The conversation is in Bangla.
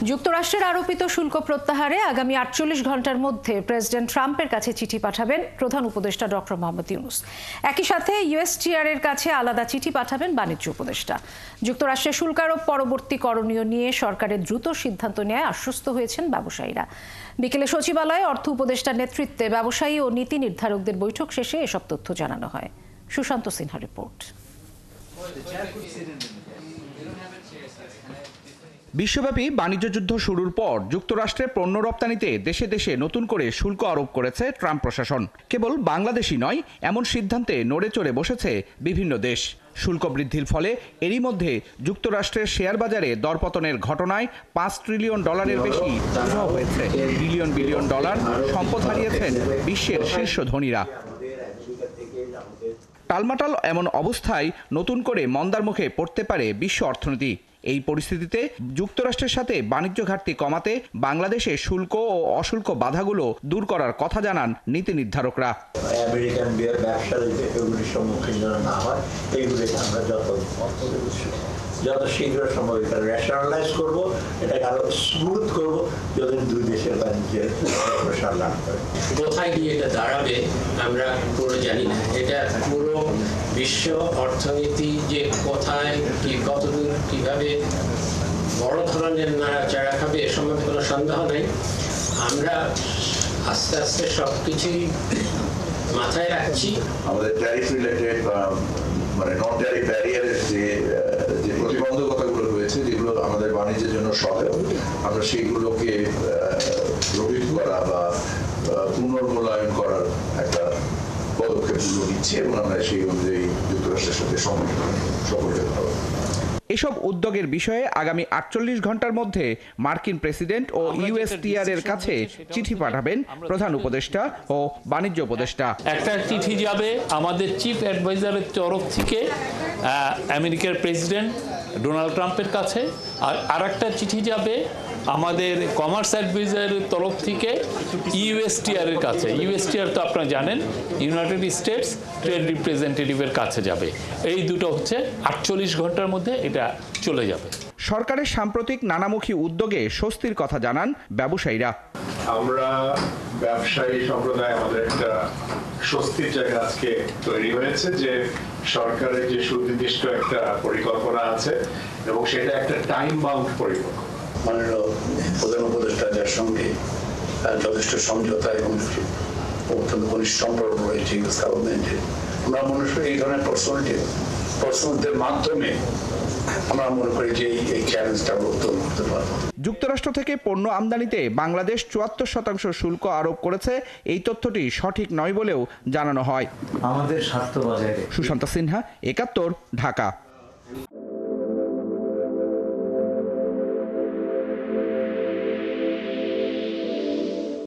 যুক্তরাষ্ট্রের আরোপিত শুল্ক প্রত্যাহারে আগামী ৪৮ ঘন্টার মধ্যে প্রেসিডেন্ট ট্রাম্পের কাছে চিঠি পাঠাবেন প্রধান উপদেষ্টা ডক্টর মোহাম্মদ ইউনূস। একই সাথে ইউএসটিআর এর কাছে আলাদা চিঠি পাঠাবেন বাণিজ্য উপদেষ্টা। যুক্তরাষ্ট্রের শুল্ক আরোপ পরবর্তী করণীয় নিয়ে সরকারের দ্রুত সিদ্ধান্ত নেয় আশ্বস্ত হয়েছেন ব্যবসায়ীরা। বিকেলে সচিবালয়ে অর্থ উপদেষ্টার নেতৃত্বে ব্যবসায়ী ও নীতি নির্ধারকদের বৈঠক শেষে এসব তথ্য জানানো হয়। সুশান্ত সিনহা রিপোর্ট। বিশ্বব্যাপী বাণিজ্য যুদ্ধ শুরুর পর যুক্তরাষ্ট্রে পণ্য রপ্তানিতে দেশে দেশে নতুন করে শুল্ক আরোপ করেছে ট্রাম্প প্রশাসন। কেবল বাংলাদেশই নয়, এমন সিদ্ধান্তে নড়ে চড়ে বসেছে বিভিন্ন দেশ। শুল্ক বৃদ্ধির ফলে এরই মধ্যে যুক্তরাষ্ট্রের শেয়ার বাজারে দরপতনের ঘটনায় $5 ট্রিলিয়ন বেশি উধাও হয়েছে। বিলিয়ন বিলিয়ন ডলার সম্পদ হারিয়েছেন বিশ্বের শীর্ষ ধনীরা। টালমাটাল এমন অবস্থায় নতুন করে মন্দার মুখে পড়তে পারে বিশ্ব অর্থনীতি। এই পরিস্থিতিতে যুক্তরাষ্ট্রের সাথে বাণিজ্য ঘাটতি কমাতে বাংলাদেশে শুল্ক ও অশুল্ক বাধাগুলো দূর করার কথা জানান নীতি নির্ধারকরা। আমেরিকান ব্যবসায়ীদের সম্মুখীন যেন না হয়, এইগুলিকে আমরা যত শীঘ্র সম্ভব এটা রেশনালাইজ করবো, এটাকে আরো স্মুথ করবো, যাতে দুই দেশের বাণিজ্যের প্রসার লাভ করে। কোথায় গিয়ে এটা দাঁড়াবে আমরা পুরো জানি না। এটা পুরো বিশ্ব অর্থনীতি যে কোথায় কি কতদূর কিভাবে বড় ধরনের নাড়াচাড়া খাবে এ সম্বন্ধে কোনো সন্দেহ নেই। আমরা আস্তে আস্তে সবকিছুই মাথায় রাখছি। আমাদের ট্যারিফ রিলেটেড মানে নন ট্যারিফ ব্যারিয়ারের যে প্রতিবন্ধকতাগুলো রয়েছে, যেগুলো আমাদের বাণিজ্যের জন্য সহায়ক, আমরা সেইগুলোকে রোহিত করা বা পুনর্মূল্যায়ন করার একটা পদক্ষেপগুলো নিচ্ছি এবং আমরা সেই অনুযায়ী যুক্তরাষ্ট্রের সাথে সফল হতে পারব। এসব উদ্যোগের বিষয়ে আগামী ৪৮ ঘন্টার মধ্যে মার্কিন প্রেসিডেন্ট ও ইউএসটিআর এর কাছে চিঠি পাঠাবেন প্রধান উপদেষ্টা ও বাণিজ্য উপদেষ্টা। একটা চিঠি যাবে আমাদের চিফ অ্যাডভাইজারের তরফ থেকে আমেরিকার প্রেসিডেন্ট ডোনাল্ড ট্রাম্পের কাছে, আর একটা চিঠি যাবে আমাদের কমার্স অ্যাডভাইজারের তরফ থেকে ইউএসটিআর এর কাছে। ইউএসটিআর তো আপনারা জানেন ইউনাইটেড স্টেটস ট্রেড রিপ্রেজেন্টেটিভের কাছে যাবে। এই দুটো হচ্ছে ৪৮ ঘন্টার মধ্যে এটা চলে যাবে। সরকারের সাম্প্রতিক নানামুখী উদ্যোগে স্বস্তির কথা জানান ব্যবসায়ীরা। আমরা ব্যবসায়ী সম্প্রদায় আমাদের একটা স্বস্তির জায়গা আজকে তৈরি হয়েছে যে সরকারের যে সুনির্দিষ্ট একটা পরিকল্পনা আছে এবং সেটা একটা টাইম বাউন্ড পরিকল্পনা। মাননীয় প্রধান উপদেষ্টাদের সঙ্গে যথেষ্ট সমঝোতা এবং অত্যন্ত ঘনিষ্ঠ সম্পর্ক রয়েছে ইউএস গভর্নমেন্টের। আমরা মনে করি এই ধরনের পার্সোনালদের মাধ্যমে আমরা মনে করি যে এই চ্যালেঞ্জটা উত্তোলন করতে পারবো। যুক্তরাষ্ট্র থেকে পণ্য আমদানিতে বাংলাদেশ ৭৪% শুল্ক আরোপ করেছে। এই তথ্যটি সঠিক নয় বলেও জানানো হয়। আমাদের স্বার্থ বজায়। সুশান্ত সিনহা, একাত্তর, ঢাকা।